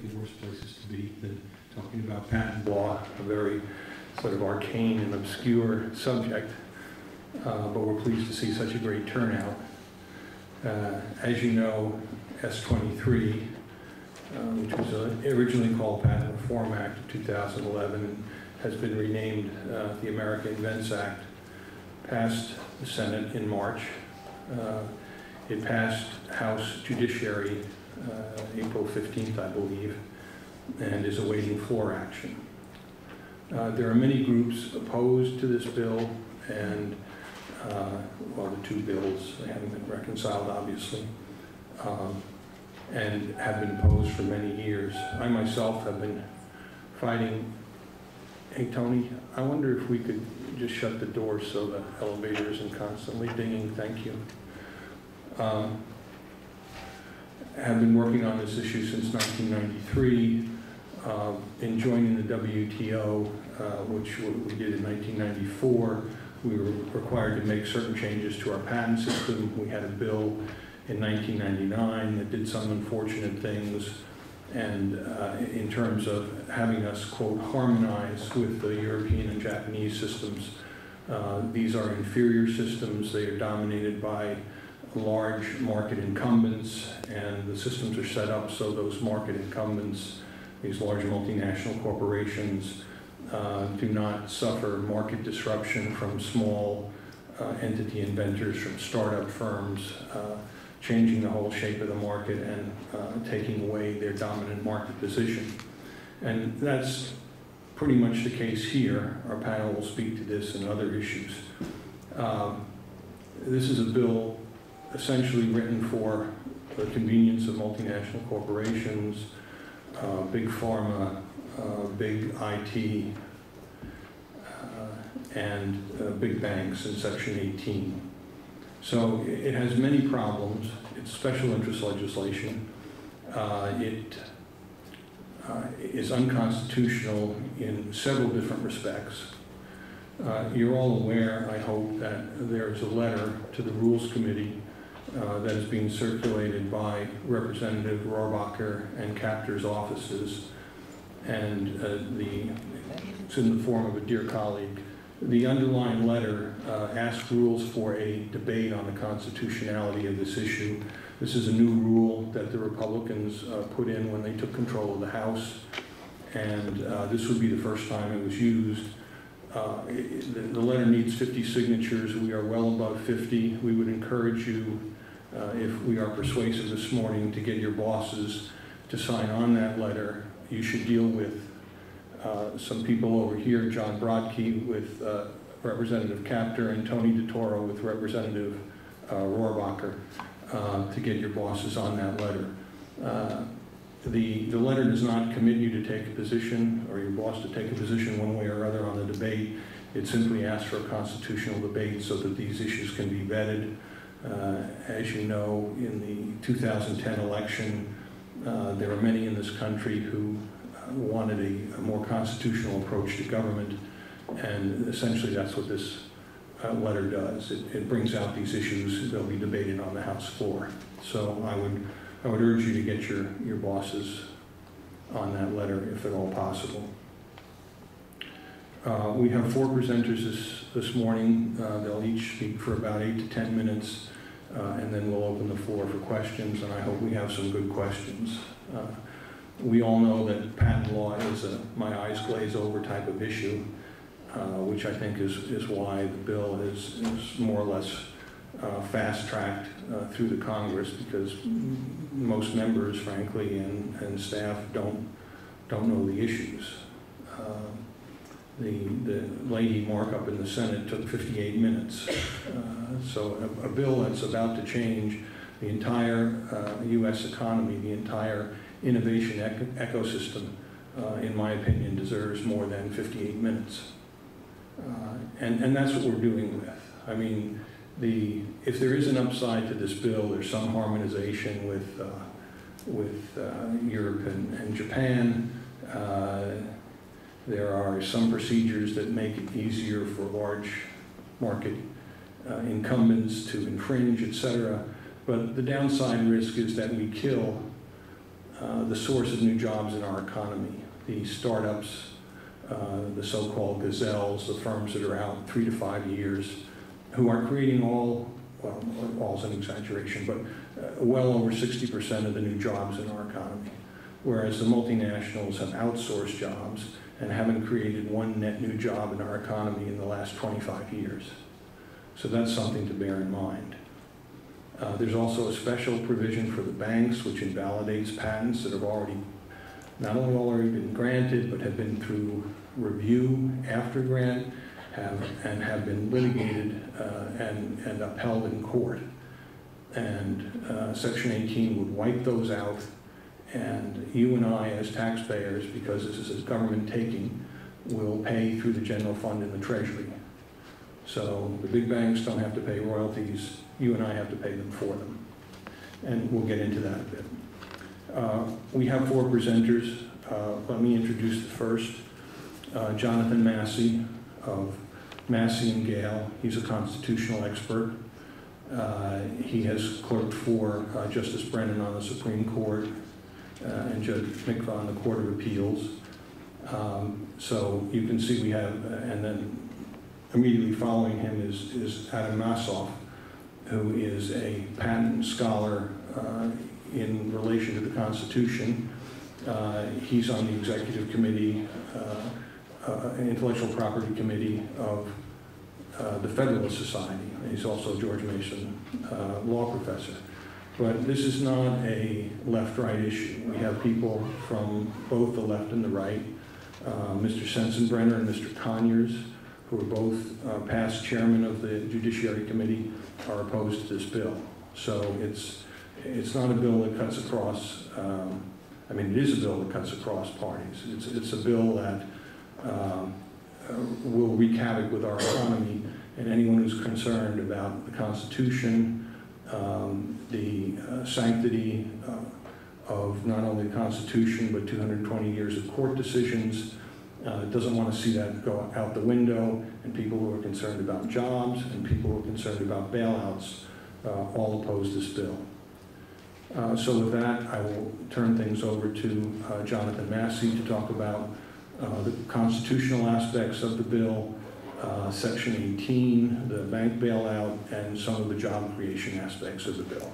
The worst places to be than talking about patent law, a very sort of arcane and obscure subject, but we're pleased to see such a great turnout. As you know, S-23, which was originally called Patent Reform Act of 2011, has been renamed the American Invents Act, passed the Senate in March. It passed House Judiciary April 15th, I believe, and is awaiting floor action. There are many groups opposed to this bill, and well, the two bills, they haven't been reconciled, obviously, and have been opposed for many years. I myself have been fighting. Hey, Tony, I wonder if we could just shut the door so the elevator isn't constantly dinging. Thank you. Have been working on this issue since 1993. In joining the WTO, which we did in 1994, we were required to make certain changes to our patent system. We had a bill in 1999 that did some unfortunate things, and in terms of having us, quote, harmonize with the European and Japanese systems. These are inferior systems. They are dominated by large market incumbents, and the systems are set up so those market incumbents, these large multinational corporations, do not suffer market disruption from small entity inventors, from startup firms, changing the whole shape of the market and taking away their dominant market position. And that's pretty much the case here. Our panel will speak to this and other issues. This is a bill essentially written for the convenience of multinational corporations, big pharma, big IT, and big banks in Section 18. So it has many problems. It's special interest legislation. It is unconstitutional in several different respects. You're all aware, I hope, that there is a letter to the Rules Committee that is being circulated by Representative Rohrabacher and Kapter's offices, and it's in the form of a dear colleague. The underlying letter asks rules for a debate on the constitutionality of this issue. This is a new rule that the Republicans put in when they took control of the House, and this would be the first time it was used. The letter needs 50 signatures. We are well above 50. We would encourage you, if we are persuasive this morning, to get your bosses to sign on that letter. You should deal with some people over here, John Brodke with Representative Kapter and Tony DeToro with Representative Rohrabacher, to get your bosses on that letter. The letter does not commit you to take a position, or your boss to take a position one way or other on the debate. It simply asks for a constitutional debate so that these issues can be vetted. As you know, in the 2010 election, there are many in this country who wanted a more constitutional approach to government, and essentially that's what this letter does. It brings out these issues. They'll be debated on the House floor. So I would urge you to get your bosses on that letter if at all possible. We have 4 presenters this morning. They'll each speak for about 8 to 10 minutes, and then we'll open the floor for questions, and I hope we have some good questions. We all know that patent law is a my eyes glaze over type of issue, which I think is why the bill is more or less fast-tracked through the Congress, because most members, frankly, and staff don't know the issues. The lady markup in the Senate took 58 minutes. So a bill that's about to change the entire U.S. economy, the entire innovation ecosystem, in my opinion, deserves more than 58 minutes. And that's what we're doing with. I mean, if there is an upside to this bill, there's some harmonization with Europe and Japan. There are some procedures that make it easier for large market incumbents to infringe, et cetera. But the downside risk is that we kill the source of new jobs in our economy. The startups, the so-called gazelles, the firms that are out 3 to 5 years, who are creating all is an exaggeration, but well over 60% of the new jobs in our economy. Whereas the multinationals have outsourced jobs and haven't created one net new job in our economy in the last 25 years. So that's something to bear in mind. There's also a special provision for the banks which invalidates patents that have already, not only already been granted, but have been through review after grant, and have been litigated and upheld in court. And Section 18 would wipe those out, and you and I as taxpayers, because this is a government taking, will pay through the general fund in the Treasury. So the big banks don't have to pay royalties, you and I have to pay them for them. And we'll get into that a bit. We have 4 presenters. Let me introduce the first. Jonathan Massey of Massey & Gale. He's a constitutional expert. He has clerked for Justice Brennan on the Supreme Court and Judge Mikva on the Court of Appeals. So you can see we have, and then immediately following him is Adam Massoff, who is a patent scholar in relation to the Constitution. He's on the Executive Committee, Intellectual Property Committee of the Federalist Society. He's also a George Mason law professor. But this is not a left-right issue. We have people from both the left and the right. Mr. Sensenbrenner and Mr. Conyers, who are both past chairman of the Judiciary Committee, are opposed to this bill. So it's not a bill that cuts across, I mean, it is a bill that cuts across parties. It's a bill that will wreak havoc with our economy, and anyone who's concerned about the Constitution, the sanctity of not only the Constitution, but 220 years of court decisions, doesn't want to see that go out the window, and people who are concerned about jobs and people who are concerned about bailouts all oppose this bill. So with that, I will turn things over to Jonathan Massey to talk about the constitutional aspects of the bill, Section 18, the bank bailout, and some of the job creation aspects of the bill.